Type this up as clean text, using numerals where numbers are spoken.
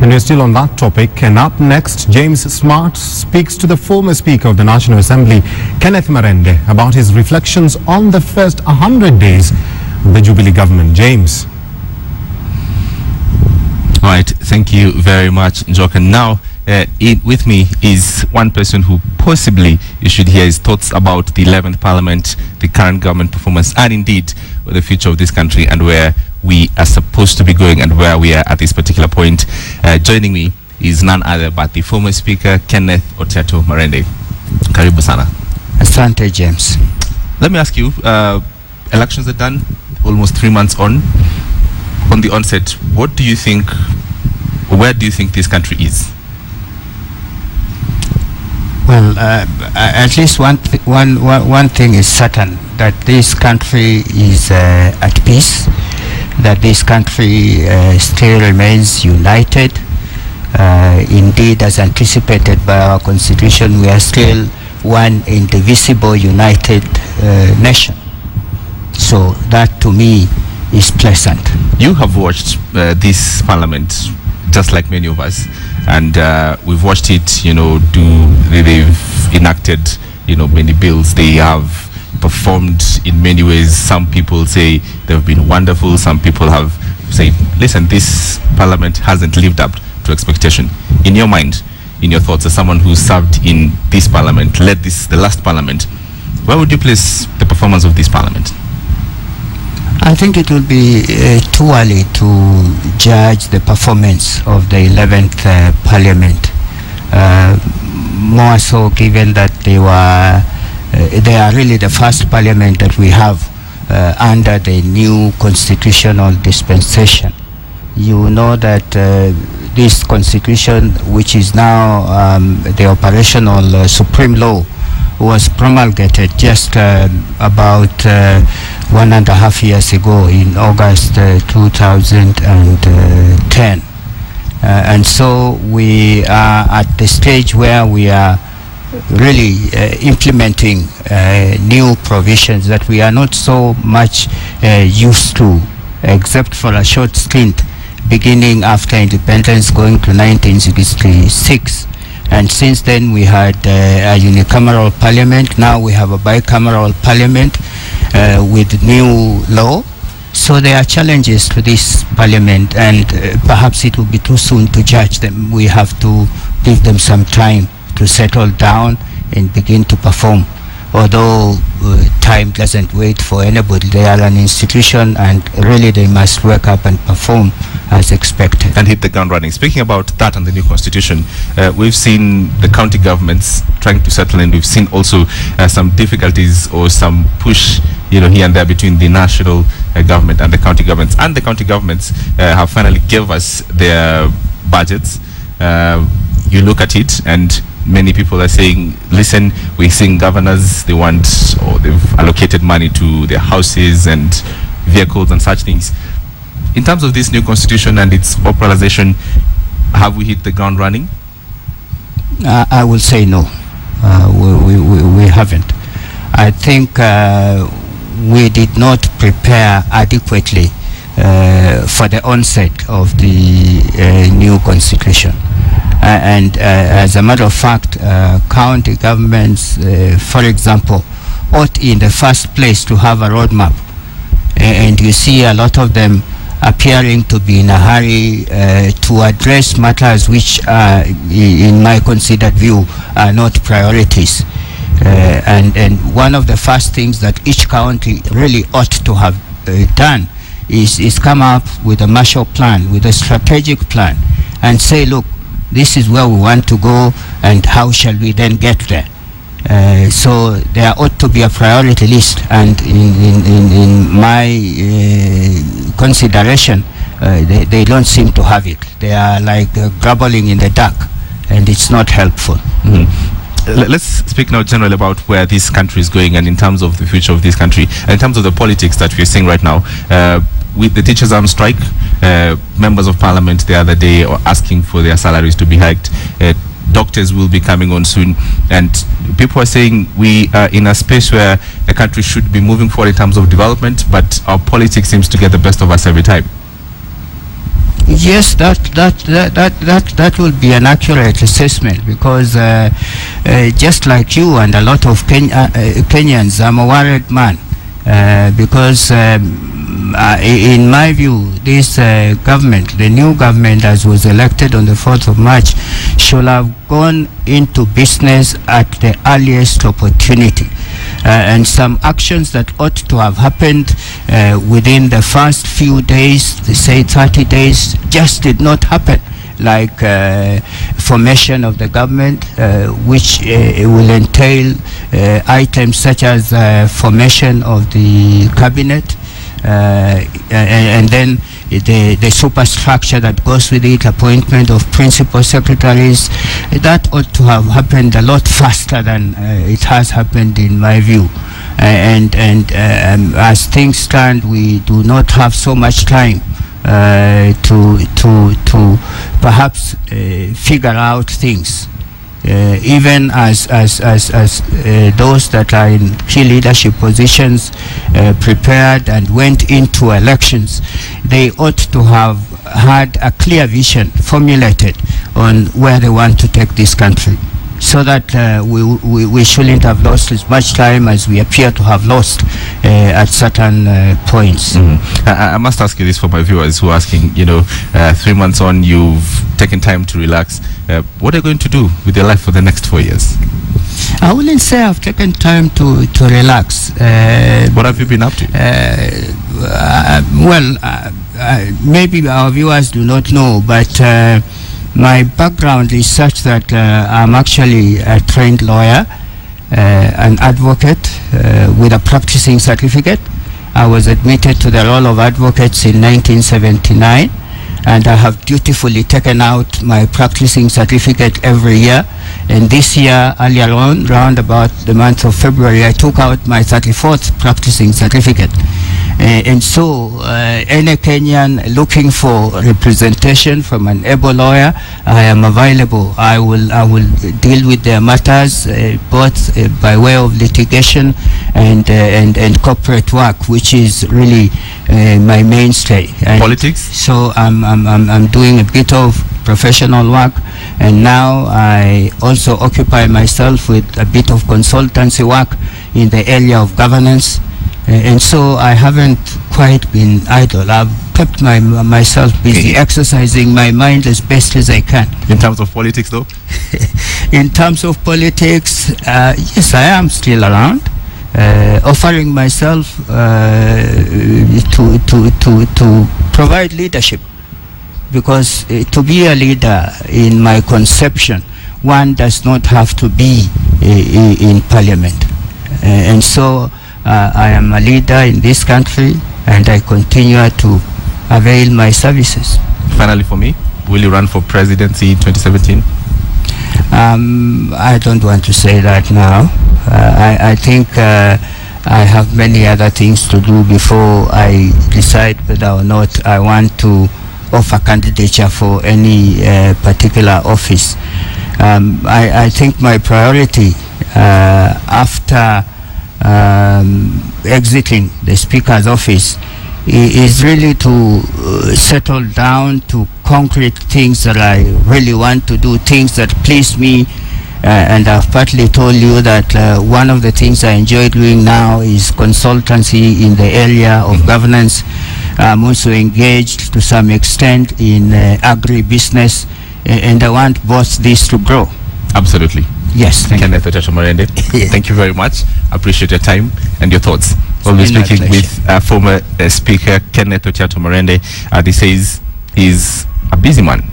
And we're still on that topic. And up next, James Smart speaks to the former Speaker of the National Assembly, Kenneth Marende, about his reflections on the first 100 days of the Jubilee government. James. All right, thank you very much, Njoka. Now, with me is one person who possibly you should hear his thoughts about the 11th Parliament, the current government performance, and indeed the future of this country and where we are supposed to be going and where we are at this particular point. Joining me is none other but the former Speaker, Kenneth Marende. Karibu sana. Asante, James. Let me ask you, elections are done, almost 3 months on. On the onset, what do you think, where do you think this country is? Well, at least one thing is certain, that this country is at peace, that this country still remains united. Indeed, as anticipated by our constitution, we are still one indivisible, united nation. So that to me is pleasant. You have watched this parliament just like many of us, and we've watched it, they've enacted, many bills. They have performed in many ways. Some people say they've been wonderful. Some people have said, listen, this parliament hasn't lived up to expectation. In your mind, in your thoughts, as someone who served in this parliament, led the last parliament, where would you place the performance of this parliament? I think it will be too early to judge the performance of the 11th Parliament. More so given that they are really the first Parliament that we have under the new constitutional dispensation. You know that this constitution, which is now the operational supreme law, was promulgated just about 1.5 years ago in August 2010. And so we are at the stage where we are really implementing new provisions that we are not so much used to, except for a short stint beginning after independence going to 1966. And since then we had a unicameral parliament. Now we have a bicameral parliament with new law. So there are challenges to this parliament, and perhaps it will be too soon to judge them. We have to give them some time to settle down and begin to perform. Although time doesn't wait for anybody. They are an institution, and really they must work up and perform as expected. And hit the ground running. Speaking about that and the new constitution, we've seen the county governments trying to settle in. We've seen also some difficulties or some push, here and there between the national government and the county governments. And the county governments have finally gave us their budgets. You look at it and many people are saying, listen, we're seeing governors, they've allocated money to their houses and vehicles and such things. In terms of this new constitution and its operationalization, have we hit the ground running? I will say no. We haven't. I think we did not prepare adequately for the onset of the new constitution. And as a matter of fact, county governments, for example, ought in the first place to have a roadmap. And you see a lot of them appearing to be in a hurry to address matters which, in my considered view, are not priorities. And one of the first things that each county really ought to have done is come up with a Marshall Plan, with a strategic plan, and say, look, this is where we want to go, and how shall we then get there? So there ought to be a priority list, and in my consideration, they don't seem to have it. They are like grubbling in the dark, and it's not helpful. Mm-hmm. Let's speak now generally about where this country is going, and in terms of the future of this country, and in terms of the politics that we're seeing right now. With the teachers on strike, members of parliament the other day are asking for their salaries to be hiked. Doctors will be coming on soon, and people are saying we are in a space where the country should be moving forward in terms of development, but our politics seems to get the best of us every time. Yes, that will be an accurate assessment, because just like you and a lot of Kenyans, I'm a worried man, because in my view, this government, the new government as was elected on the 4th of March, should have gone into business at the earliest opportunity. And some actions that ought to have happened within the first few days, say 30 days, just did not happen, like formation of the government, which will entail items such as formation of the cabinet, and then the superstructure that goes with it, appointment of principal secretaries. That ought to have happened a lot faster than it has happened, in my view. And as things stand, we do not have so much time to perhaps figure out things. Even as those that are in key leadership positions prepared and went into elections, they ought to have had a clear vision formulated on where they want to take this country, so that we shouldn't have lost as much time as we appear to have lost at certain points. I must ask you this for my viewers who are asking, 3 months on, you've taken time to relax. What are you going to do with your life for the next 4 years? I wouldn't say I've taken time to relax. What have you been up to? Maybe our viewers do not know, but my background is such that I'm actually a trained lawyer, an advocate with a practicing certificate. I was admitted to the role of advocates in 1979, and I have dutifully taken out my practicing certificate every year. And this year, earlier on, round about the month of February, I took out my 34th practicing certificate. And so any Kenyan looking for representation from an able lawyer, I am available. I will deal with their matters both by way of litigation and corporate work, which is really my mainstay. And politics? So I'm doing a bit of professional work, and now I also occupy myself with a bit of consultancy work in the area of governance. And so I haven't quite been idle. I've kept myself busy, exercising my mind as best as I can. In terms of politics, though? In terms of politics, yes, I am still around, offering myself to provide leadership. Because to be a leader, in my conception, one does not have to be in parliament. And so I am a leader in this country, and I continue to avail my services. Finally, for me, will you run for presidency in 2017? I don't want to say that now. I think I have many other things to do before I decide whether or not I want to offer candidature for any particular office. I think my priority after exiting the Speaker's office is really to settle down to concrete things that I really want to do, things that please me. And I've partly told you that one of the things I enjoy doing now is consultancy in the area of governance. I'm also engaged to some extent in agribusiness, and I want both these to grow. Absolutely. Yes, Kenneth Marende, thank you very much. I appreciate your time and your thoughts. We'll be speaking with former Speaker Kenneth Marende. He says he's a busy man.